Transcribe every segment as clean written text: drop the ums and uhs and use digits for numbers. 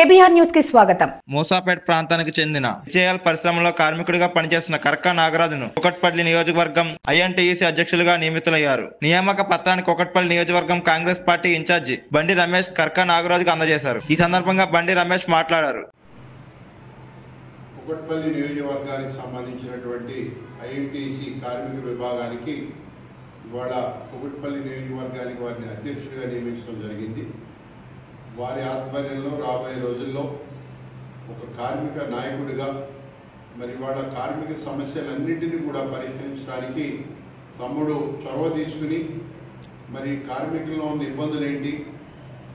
KBR news కి స్వాగతం. మూసాపేట ప్రాంతానికి చెందిన హెచ్ఏఎల్ పరిశ్రమలో కార్మికుడిగా పనిచేస్తున్న కర్కా నాగరాజును కుకట్పల్లి నియోజకవర్గం ఐఎన్టీయూసీ అధ్యక్షులుగా నియమితులయ్యారు. నియామక పత్రాన్ని కుకట్పల్లి నియోజకవర్గం కాంగ్రెస్ పార్టీ ఇన్ఛార్జి బండి రమేష్ కర్కా నాగరాజుకు అందజేశారు. ఈ సందర్భంగా బండి రమేష్ మాట్లాడారు. కుకట్పల్లి నియోజకవర్గానికి సంబంధించినటువంటి ఐఎన్టీసీ కార్మిక విభాగానికి ఇవాళ కుకట్పల్లి నియోజకవర్గానికి వారిని అధ్యక్షుడిగా నియమించడం జరిగింది. వారి ఆధ్వర్యంలో రాబోయే రోజుల్లో ఒక కార్మిక నాయకుడిగా మరి వాళ్ళ కార్మిక సమస్యలన్నింటినీ కూడా పరిష్కరించడానికి తమ్ముడు చొరవ తీసుకుని మరి కార్మికుల్లో ఉన్న ఇబ్బందులు ఏంటి,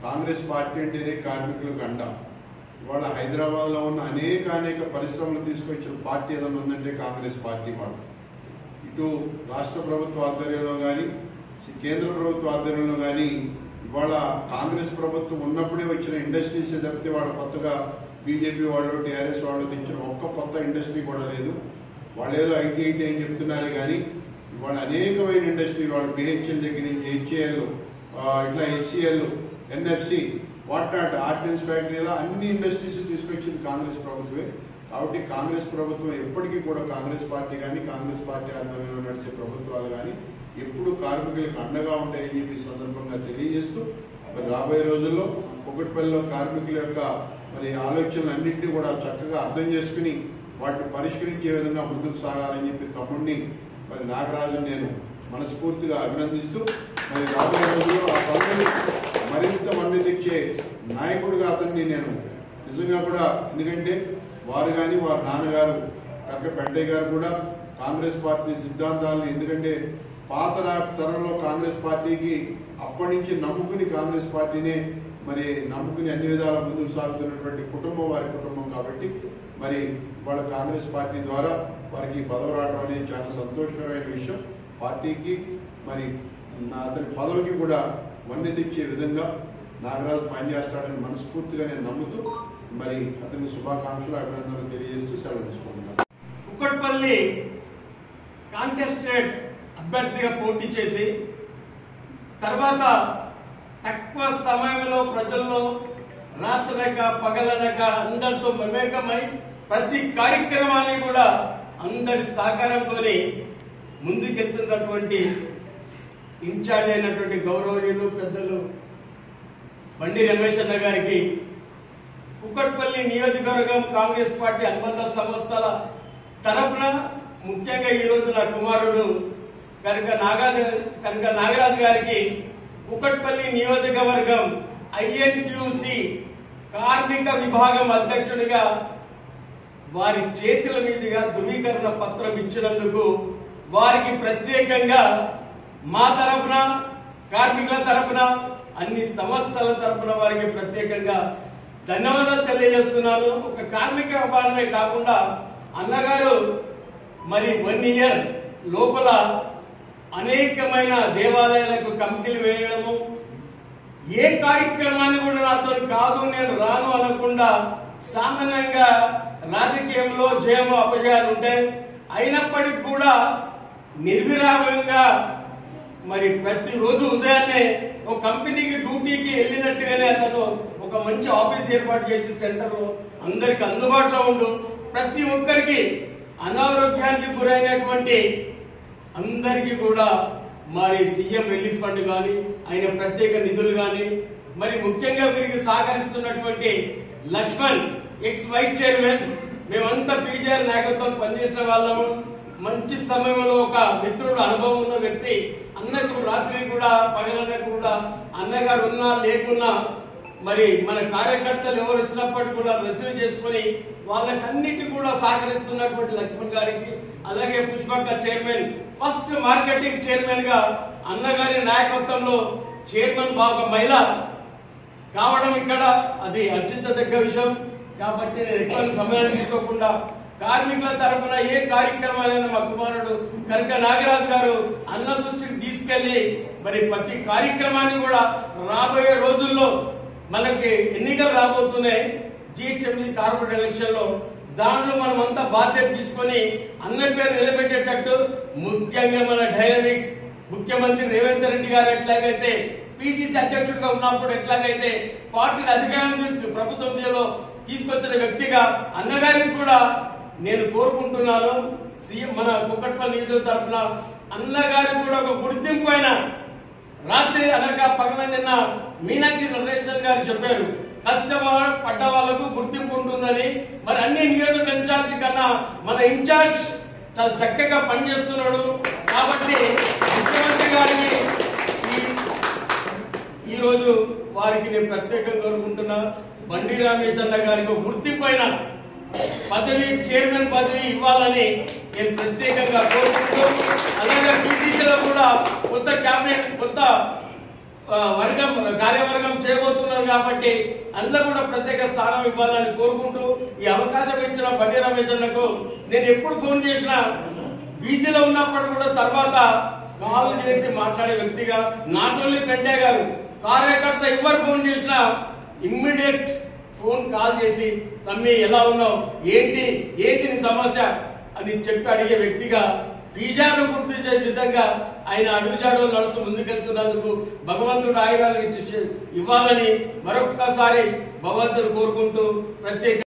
కాంగ్రెస్ పార్టీ అంటేనే కార్మికులకు అండ. ఇవాళ హైదరాబాద్లో ఉన్న అనేక పరిశ్రమలు తీసుకొచ్చిన పార్టీ ఏదైనా ఉందంటే కాంగ్రెస్ పార్టీ. వాళ్ళు ఇటు రాష్ట్ర ప్రభుత్వ ఆధ్వర్యంలో కానీ కేంద్ర ప్రభుత్వ ఆధ్వర్యంలో కానీ ఇవాళ కాంగ్రెస్ ప్రభుత్వం ఉన్నప్పుడే వచ్చిన ఇండస్ట్రీస్ తప్పితే వాళ్ళు కొత్తగా బీజేపీ వాళ్ళు టీఆర్ఎస్ వాళ్ళు తెచ్చిన ఒక్క కొత్త ఇండస్ట్రీ కూడా లేదు. వాళ్ళు ఏదో ఐటీ అని చెప్తున్నారు కానీ ఇవాళ అనేకమైన ఇండస్ట్రీ వాళ్ళు బిహెచ్ఎల్ దగ్గర నుంచి హెచ్ఏఎల్ ఇట్లా హెచ్సిఎల్ ఎన్ఎఫ్సి వాట్నాట్ ఆర్డినెన్స్ ఫ్యాక్టరీలో అన్ని ఇండస్ట్రీస్ తీసుకొచ్చింది కాంగ్రెస్ ప్రభుత్వమే. కాబట్టి కాంగ్రెస్ ప్రభుత్వం ఎప్పటికీ కూడా కాంగ్రెస్ పార్టీ కానీ కాంగ్రెస్ పార్టీ ఆధ్వర్యంలో నడిచే ప్రభుత్వాలు కానీ ఎప్పుడు కార్మికులకు అండగా ఉంటాయని చెప్పి సందర్భంగా తెలియజేస్తూ మరి రాబోయే రోజుల్లో కుకట్పల్లిలో కార్మికుల యొక్క మరి ఆలోచనలన్నింటినీ కూడా చక్కగా అర్థం చేసుకుని వాటిని పరిష్కరించే విధంగా ముందుకు సాగాలని చెప్పి తమ్ముడిని మరి నాగరాజుని నేను మనస్ఫూర్తిగా అభినందిస్తూ మరి రాబోయే రోజుల్లో ఆ పదవిని మరింత మన్ను తెచ్చే నాయకుడిగా అతన్ని నేను నిజంగా కూడా, ఎందుకంటే వారు కానీ వారి నాన్నగారు కర్క పెంటయ్య గారు కూడా కాంగ్రెస్ పార్టీ సిద్ధాంతాలను, ఎందుకంటే పాత తరంలో కాంగ్రెస్ పార్టీకి అప్పటి నుంచి నమ్ముకుని కాంగ్రెస్ పార్టీనే మరి నమ్ముకుని అన్ని విధాల ముందుకు సాగుతున్నటువంటి కుటుంబం వారి కుటుంబం. కాబట్టి మరి వాళ్ళ కాంగ్రెస్ పార్టీ ద్వారా వారికి పదవి రావడం అనేది చాలా సంతోషకరమైన విషయం. పార్టీకి మరి అతని పదవికి కూడా వన్నె తెచ్చే విధంగా నాగరాజు పనిచేస్తాడని మనస్ఫూర్తిగా నేను నమ్ముతూ మరి అతనికి శుభాకాంక్షలు అభినందనలు తెలియజేస్తూ సెలవు తీసుకుంటున్నాను. కుకట్పల్లి కాంటెస్టెడ్ అభ్యర్థిగా పోటీ చేసి తర్వాత తక్కువ సమయంలో ప్రజల్లో రాత్రనక పగలనక అందరితో మమేకమై ప్రతి కార్యక్రమాన్ని కూడా అందరి సహకారంతో ముందుకెళ్తున్నటువంటి ఇన్ఛార్జ్ అయినటువంటి గౌరవనీయులు పెద్దలు బండి రమేష్ అన్న గారికి కుకట్పల్లి నియోజకవర్గం కాంగ్రెస్ పార్టీ అనుబంధ సంస్థల తరఫున ముఖ్యంగా ఈరోజు నా కుమారుడు కనుక నాగరాజు గారికి కుకట్పల్లి నియోజకవర్గం ఐఎన్టీయూసీ కార్మిక విభాగం అధ్యక్షుడిగా వారి చేతుల మీదుగా ధృవీకరణ పత్రం ఇచ్చినందుకు వారికి ప్రత్యేకంగా మా తరఫున కార్మికుల తరఫున అన్ని సంస్థల తరఫున వారికి ప్రత్యేకంగా ధన్యవాదాలు తెలియజేస్తున్నాను. ఒక కార్మిక విభాగమే కాకుండా అన్నగారు మరి 1 ఇయర్ లోపల అనేకమైన దేవాలయాలకు కమిటీలు వేయడము, ఏ కార్యక్రమాన్ని కూడా నాతో కాదు నేను రాను అనకుండా, సామాన్యంగా రాజకీయంలో జయము అపజయాలు ఉంటాయి, అయినప్పటికీ కూడా నిర్విరామంగా మరి ప్రతిరోజు ఉదయాన్నే ఒక కంపెనీకి డ్యూటీకి వెళ్ళినట్టుగానే అతను ఒక మంచి ఆఫీస్ ఏర్పాటు చేసి సెంటర్లో అందరికి అందుబాటులో ఉండు, ప్రతి ఒక్కరికి అనారోగ్యానికి గురైనటువంటి అందరికీ కూడా మరి సీఎం రిలీఫ్ ఫండ్ కానీ ఆయన ప్రత్యేక నిధులు కానీ మరి ముఖ్యంగా వీరికి సహకరిస్తున్నటువంటి లక్ష్మణ్ ఎక్స్ వైస్ చైర్మన్, మేమంతా పీజీఆర్ నాయకత్వం పనిచేసిన వాళ్ళము. మంచి సమయంలో ఒక మిత్రుడు అనుభవం ఉన్న వ్యక్తి, అన్నకు రాత్రి కూడా పగలన్న కూడా అన్నగారు ఉన్నా లేకున్నా మరి మన కార్యకర్తలు ఎవరు వచ్చినప్పటికీ కూడా రిసీవ్ చేసుకుని వాళ్ళకన్నిటి కూడా సహకరిస్తున్నటువంటి లక్ష్మణ్ గారికి, అలాగే పుష్పక్క చైర్మన్, ఫస్ట్ మార్కెటింగ్ చైర్మన్ గా అన్నగారి నాయకత్వంలో చైర్మన్ బాగా మహిళ కావడం ఇక్కడ అది హర్షించదగ్గ విషయం. కాబట్టి నేను ఎక్కువ సమయాన్ని తీసుకోకుండా కార్మికుల తరఫున ఏ కార్యక్రమాలైనా మా కుమారుడు కర్క నాగరాజు గారు అన్న దృష్టికి తీసుకెళ్లి మరి ప్రతి కార్యక్రమాన్ని కూడా రాబోయే రోజుల్లో మనకి ఎన్నికలు రాబోతున్నాయి, జిహెచ్ఎంసీ కార్పొరేట్ ఎలక్షన్ లో, దాంట్లో మనం అంతా బాధ్యత తీసుకొని అన్న పేరు నిలబెట్టేటట్టు ముఖ్యంగా మన డైనమిక్ ముఖ్యమంత్రి రేవంత్ రెడ్డి గారు ఎట్లాగైతే పిసిసి అధ్యక్షుడిగా ఉన్నప్పుడు ఎట్లాగైతే పార్టీని అధికారం ప్రభుత్వంలో తీసుకొచ్చిన వ్యక్తిగా అన్నగారికి కూడా నేను కోరుకుంటున్నాను. సీఎం మన కుక్కట్పల్లి నియోజకవర్గం తరఫున అన్నగారికి కూడా ఒక గుర్తింపు అయిన రాత్రి అనగా పగల నిన్న మీనాక్షి నరేంద్రన్ గారు చెప్పారు, కష్టపడ్డ వాళ్లకు గుర్తింపు ఉంటుందని. మరి అన్ని నియోజకవర్గ ఇన్ఛార్జ్ కన్నా మన ఇన్ఛార్జ్ చాలా చక్కగా పనిచేస్తున్నాడు. కాబట్టి ముఖ్యమంత్రి గారిని ఈరోజు వారికి నేను ప్రత్యేకంగా కోరుకుంటున్నా. బండి రమేష్ అన్న గారికి గుర్తింపు అయిన పదవి, చైర్మన్ పదవి ఇవ్వాలని నేను ప్రత్యేకంగా కోరుకుంటూ, అలాగే పిసిసిలో కూడా కొత్త కేబినెట్, కొత్త వర్గం, కార్యవర్గం చేయబోతున్నారు కాబట్టి అందులో కూడా ప్రత్యేక స్థానం ఇవ్వాలని కోరుకుంటూ, ఈ అవకాశం ఇచ్చిన బండి రమేష్ అన్నకు నేను ఎప్పుడు ఫోన్ చేసినా బీసీలో ఉన్నప్పుడు కూడా తర్వాత కాల్ చేసి మాట్లాడే వ్యక్తిగా, నాట్ ఓన్లీ పెంటే గారు కార్యకర్త ఎవరు ఫోన్ చేసినా ఇమ్మీడియట్ ఫోన్ కాల్ చేసి తమ్మి ఎలా ఉన్నావు, ఏంటి నీ సమస్య అని చెప్పి అడిగే వ్యక్తిగా, బీజాను గుర్తించే విధంగా ఆయన అడుగుజాడలు నడుస్తూ ముందుకెళ్తున్నందుకు భగవంతుడు ఆయుధాలు ఇవ్వాలని మరొక్కసారి భగవంతుడు కోరుకుంటూ ప్రత్యేక